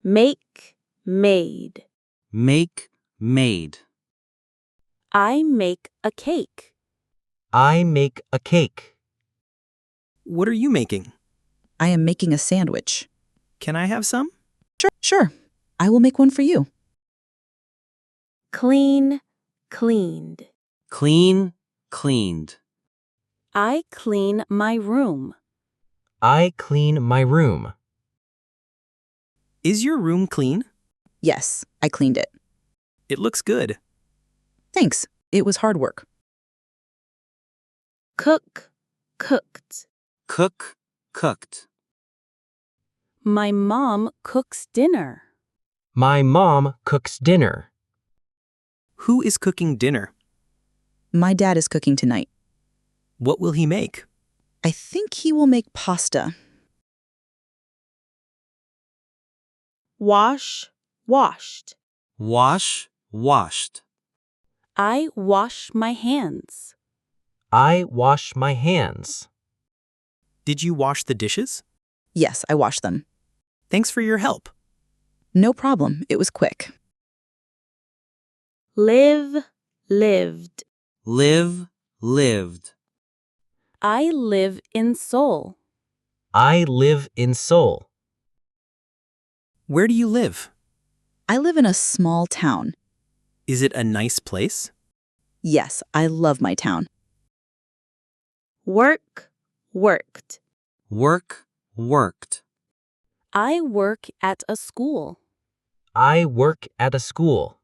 make, made. Make, made. I make a cake. I make a cake. What are you making? I am making a sandwich. Can I have some? Sure. I will make one for you. Clean, cleaned. Clean, cleaned. I clean my room. I clean my room. Is your room clean? Yes, I cleaned it. It looks good. Thanks. It was hard work. Cook, cooked. Cook, cooked. My mom cooks dinner. My mom cooks dinner. Who is cooking dinner? My dad is cooking tonight. What will he make? I think he will make pasta. Wash, washed. Wash, washed. I wash my hands. I wash my hands. Did you wash the dishes? Yes, I washed them. Thanks for your help. No problem. It was quick. Live, lived. Live, lived. I live in Seoul. I live in Seoul. Where do you live? I live in a small town. Is it a nice place? Yes, I love my town. Work, worked. Work, worked. I work at a school. I work at a school.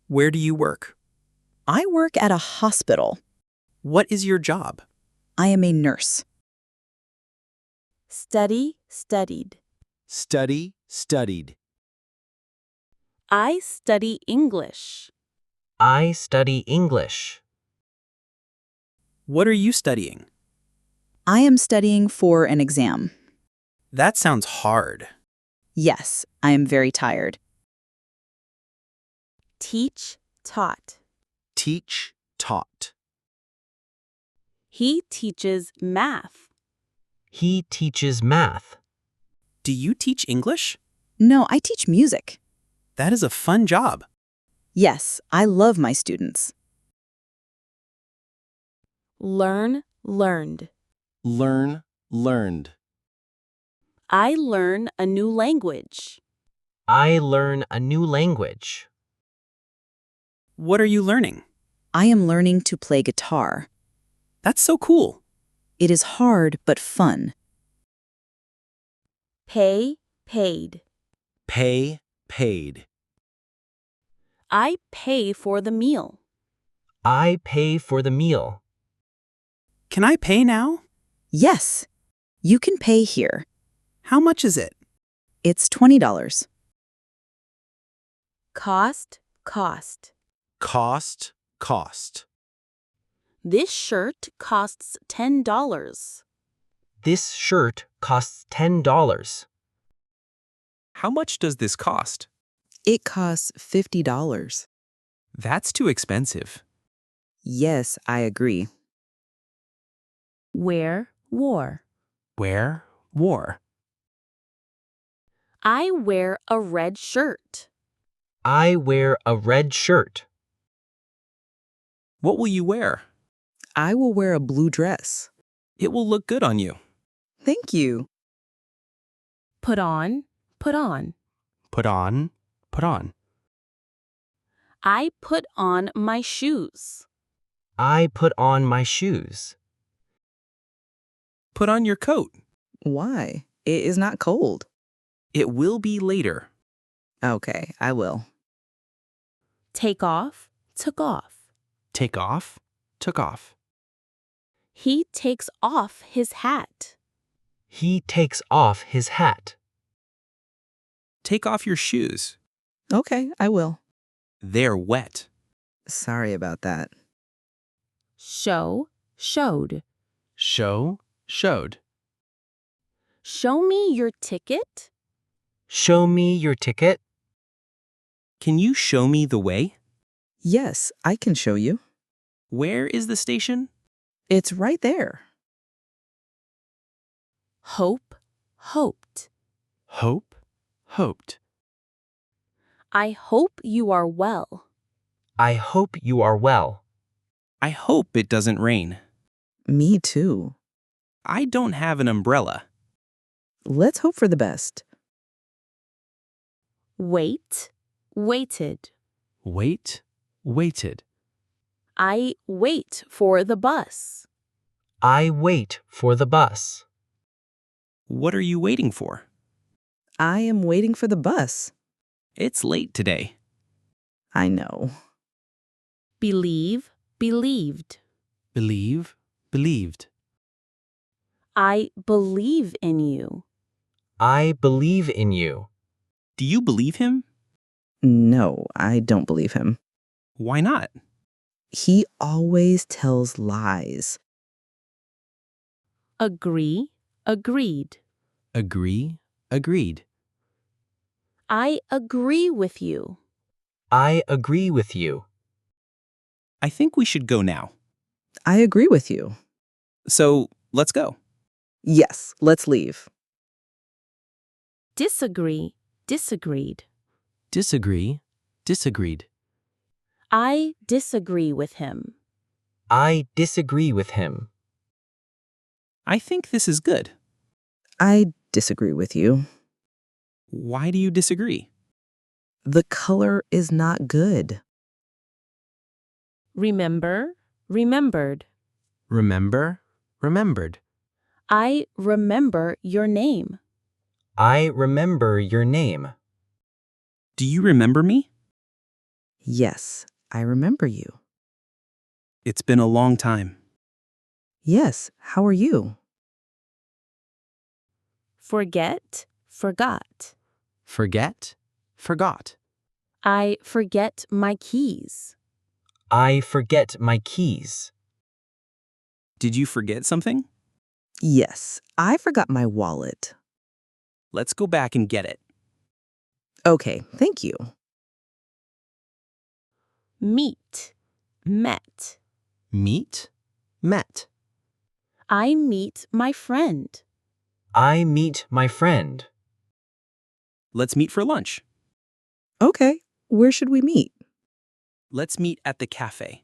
Where do you work? I work at a hospital. What is your job? I am a nurse. Study, studied. Study, studied. I study English. I study English. What are you studying? I am studying for an exam. That sounds hard. Yes, I am very tired. Teach, taught. Teach, taught. He teaches math. He teaches math. Do you teach English? No, I teach music. That is a fun job. Yes, I love my students. Learn, learned. Learn, learned. I learn a new language. I learn a new language. What are you learning? I am learning to play guitar. That's so cool. It is hard but fun. Pay, paid. Pay, paid. I pay for the meal. I pay for the meal. Can I pay now? Yes, you can pay here. How much is it? It's $20. Cost, cost. Cost, cost. This shirt costs $10. This shirt costs $10. How much does this cost? It costs $50. That's too expensive. Yes, I agree. Wear, wore. Wear, wore. I wear a red shirt. I wear a red shirt. What will you wear? I will wear a blue dress. It will look good on you. Thank you. Put on, put on. Put on, put on. I put on my shoes. I put on my shoes. Put on your coat. Why? It is not cold. It will be later. Okay, I will. Take off, took off. Take off, took off. He takes off his hat. He takes off his hat. Take off your shoes. Okay, I will. They're wet. Sorry about that. Show, showed. Show, showed. Show me your ticket. Show me your ticket. Can you show me the way? Yes, I can show you. Where is the station? It's right there. Hope, hoped. Hope, hoped. I hope you are well. I hope you are well. I hope it doesn't rain. Me too. I don't have an umbrella. Let's hope for the best. Wait, waited. Wait, waited. I wait for the bus. I wait for the bus. What are you waiting for? I am waiting for the bus. It's late today. I know. Believe, believed. Believe, believed. I believe in you. I believe in you. Do you believe him? No, I don't believe him. Why not? He always tells lies. Agree, agreed. Agree, agreed. I agree with you. I agree with you. I think we should go now. I agree with you. So, let's go. Yes, let's leave. Disagree, disagreed. Disagree, disagreed. I disagree with him. I disagree with him. I think this is good. I disagree with you. Why do you disagree? The color is not good. Remember, remembered. Remember, remembered. I remember your name. I remember your name. Do you remember me? Yes, I remember you. It's been a long time. Yes, how are you? Forget, forgot. Forget, forgot. I forget my keys. I forget my keys. Did you forget something? Yes, I forgot my wallet. Let's go back and get it. Okay, thank you. Meet, met. Meet, met. I meet my friend. I meet my friend. Let's meet for lunch. Okay, where should we meet? Let's meet at the cafe.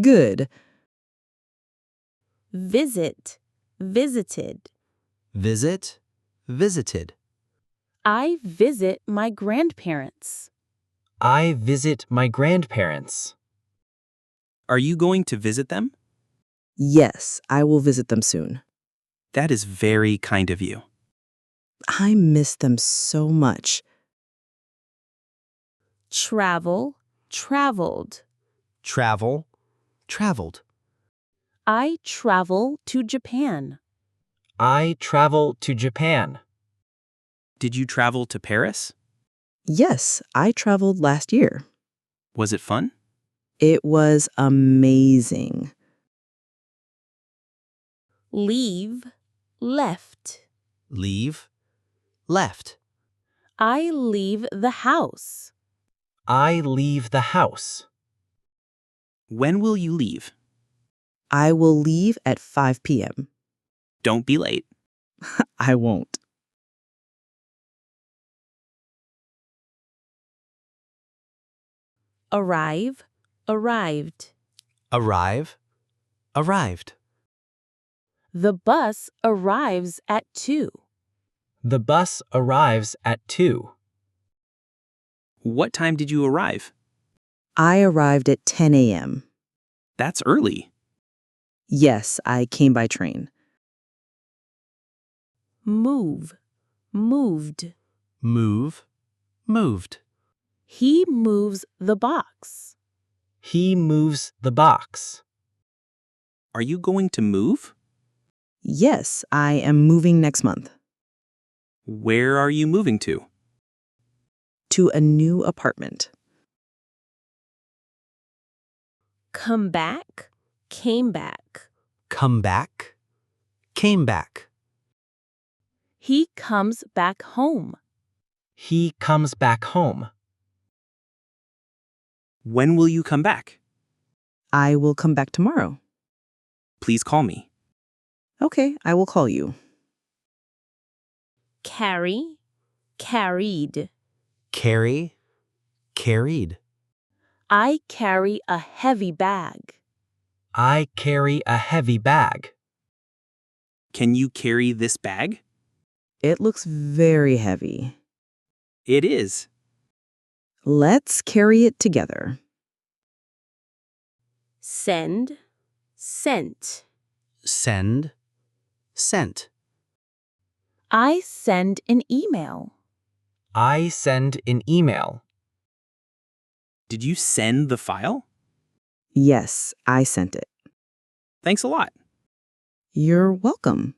Good. Visit, visited. Visit, visited. I visit my grandparents. I visit my grandparents. Are you going to visit them? Yes, I will visit them soon. That is very kind of you. I miss them so much. Travel, traveled. Travel, traveled. I travel to Japan. I travel to Japan. Did you travel to Paris? Yes, I traveled last year. Was it fun? It was amazing. Leave, left. Leave, left. I leave the house. I leave the house. When will you leave? I will leave at 5 p.m. Don't be late. I won't. Arrive, arrived. Arrive, arrived. The bus arrives at 2. The bus arrives at 2. What time did you arrive? I arrived at 10 a.m. That's early. Yes, I came by train. Move, moved. Move, moved. He moves the box. He moves the box. Are you going to move? Yes, I am moving next month Where are you moving to? to a new apartment. Come back, came back. Come back, came back. He comes back home. He comes back home. When will you come back? I will come back tomorrow. Please call me. Okay, I will call you. Carry, carried. Carry, carried. I carry a heavy bag. I carry a heavy bag. Can you carry this bag? It looks very heavy. It is. Let's carry it together. Send, sent. Send, sent. I send an email. I send an email. Did you send the file? Yes, I sent it. Thanks a lot. You're welcome.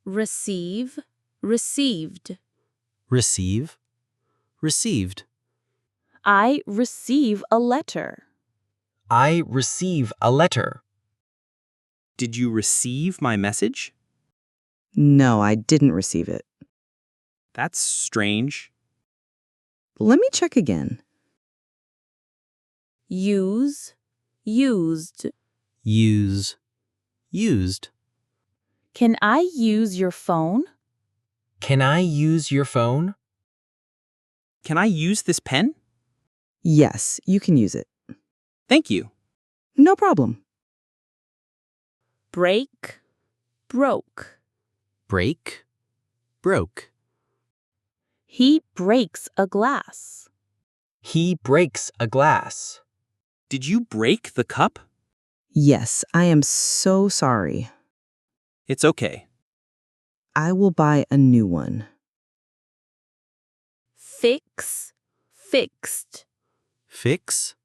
Receive, received. Receive, received. I receive a letter. I receive a letter. Did you receive my message? No, I didn't receive it. That's strange. Let me check again. Use, used. Use, used. Can I use your phone? Can I use your phone? Can I use this pen? Yes, you can use it. Thank you. No problem. Break, broke. Break, broke. He breaks a glass. He breaks a glass. Did you break the cup? Yes, I am so sorry. It's okay. I will buy a new one. Fix, fixed. Fix,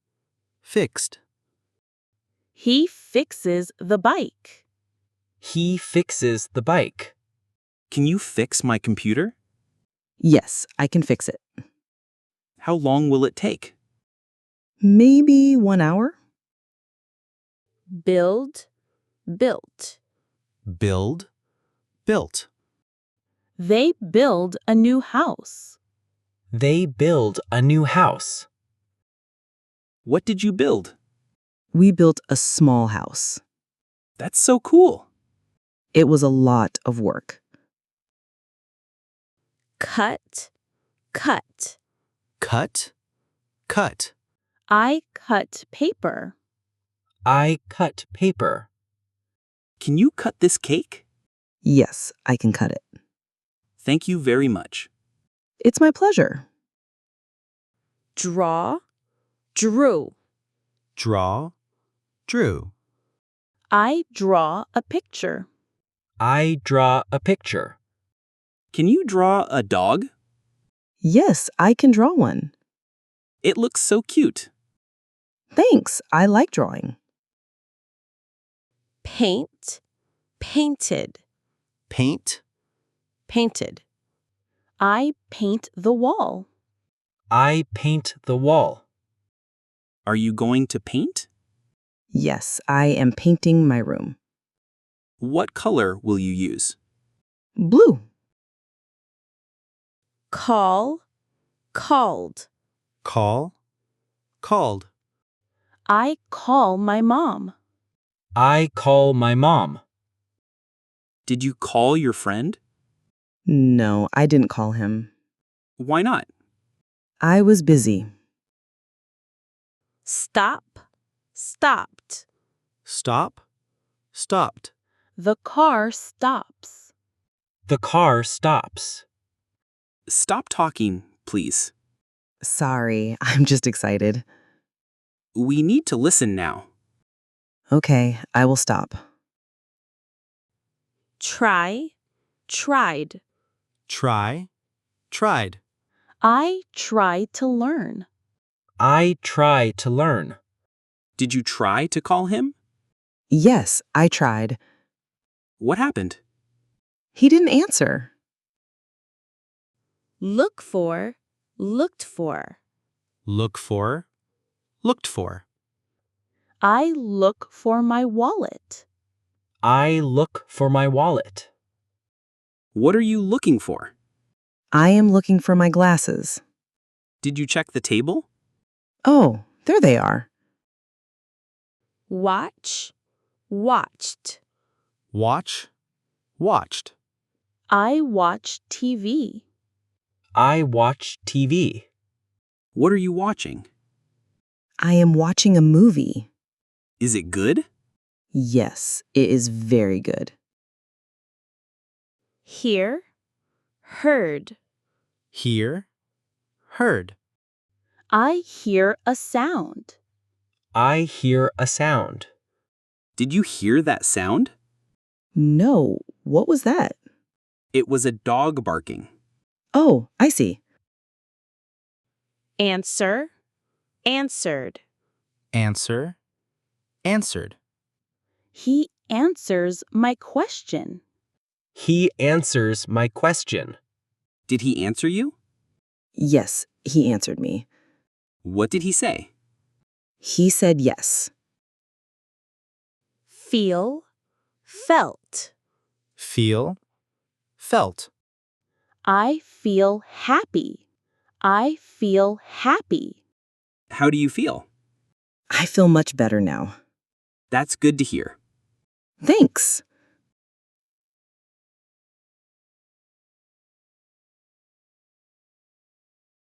fixed. He fixes the bike. He fixes the bike. Can you fix my computer? Yes, I can fix it. How long will it take? Maybe 1 hour? Build, built. Build, built. They build a new house. They build a new house. What did you build? We built a small house. That's so cool. It was a lot of work. Cut, cut. Cut, cut. I cut paper. I cut paper. Can you cut this cake? Yes, I can cut it. Thank you very much. It's my pleasure. Draw, drew. Draw, drew. I draw a picture. I draw a picture. Can you draw a dog? Yes, I can draw one. It looks so cute. Thanks, I like drawing. Paint, painted. Paint, Painted. I paint the wall. I paint the wall. Are you going to paint? Yes, I am painting my room. What color will you use? Blue. Call, called. call, called. I call my mom. I call my mom. Did you call your friend? No, I didn't call him. Why not? I was busy. Stop, stopped. Stop, stopped. The car stops. The car stops. Stop talking, please. Sorry, I'm just excited. We need to listen now. Okay, I will stop. Try, tried. Try, tried. I try to learn. I try to learn. Did you try to call him? Yes, I tried. What happened? He didn't answer. Look for, looked for. Look for, looked for. I look for my wallet. I look for my wallet. What are you looking for? I am looking for my glasses. Did you check the table? Oh, there they are. Watch, watched. Watch, watched. I watch TV. I watch TV. What are you watching? I am watching a movie. Is it good? Yes, it is very good. Hear, heard. Hear, heard. I hear a sound. I hear a sound. Did you hear that sound? No, what was that? It was a dog barking. Oh, I see. Answer, answered. Answer, answered. He answers my question. He answers my question. Did he answer you? Yes, he answered me. What did he say? He said yes. Feel, felt. Feel, felt. I feel happy. I feel happy. How do you feel? I feel much better now. That's good to hear. Thanks.